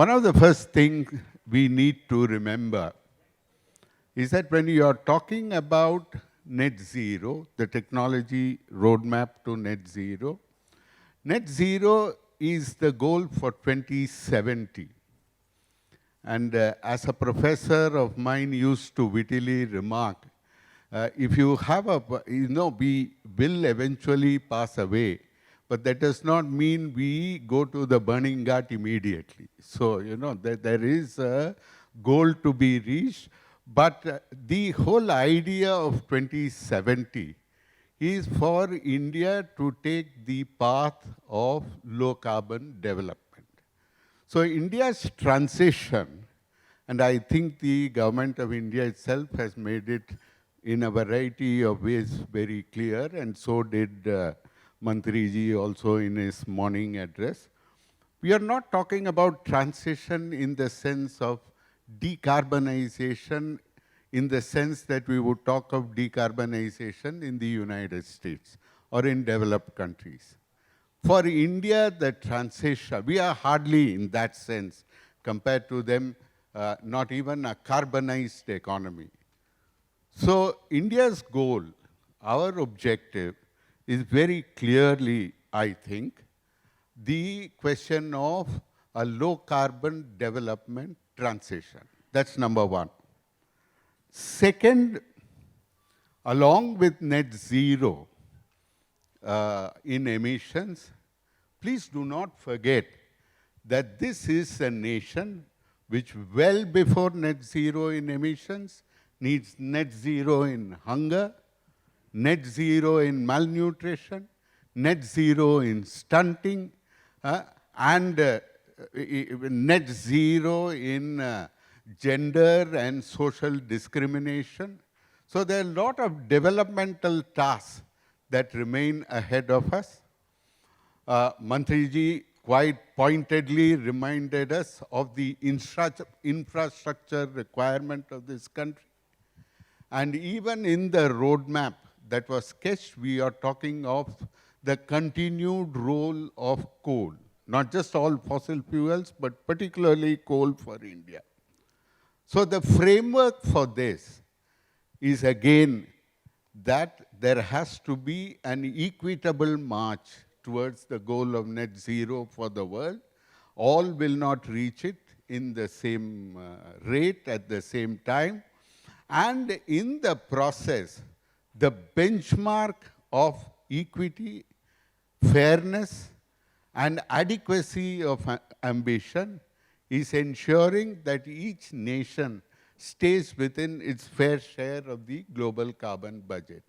One of the first things we need to remember is that when you are talking about net zero, the technology roadmap to net zero is the goal for 2070. And as a professor of mine used to wittily remark, if you have we will eventually pass away, but that does not mean we go to the burning ghat immediately. So, there is a goal to be reached, but the whole idea of 2070 is for India to take the path of low carbon development. So India's transition, and I think the government of India itself has made it in a variety of ways very clear, and so did Mantriji also in his morning address. We are not talking about transition in the sense of decarbonization, in the sense that we would talk of decarbonization in the United States or in developed countries. For India, the transition, we are hardly in that sense compared to them, not even a carbonized economy. So India's goal, our objective, is very clearly, I think, the question of a low carbon development transition. That's number one. Second, along with net zero in emissions, please do not forget that this is a nation which well before net zero in emissions needs net zero in hunger, net zero in malnutrition, net zero in stunting, and net zero in gender and social discrimination. So there are a lot of developmental tasks that remain ahead of us. Mantriji quite pointedly reminded us of the infrastructure requirement of this country. And even in the roadmap that was sketched, we are talking of the continued role of coal, not just all fossil fuels, but particularly coal for India. So the framework for this is again that there has to be an equitable march towards the goal of net zero for the world. All will not reach it in the same rate at the same time. And in the process, the benchmark of equity, fairness, and adequacy of ambition is ensuring that each nation stays within its fair share of the global carbon budget.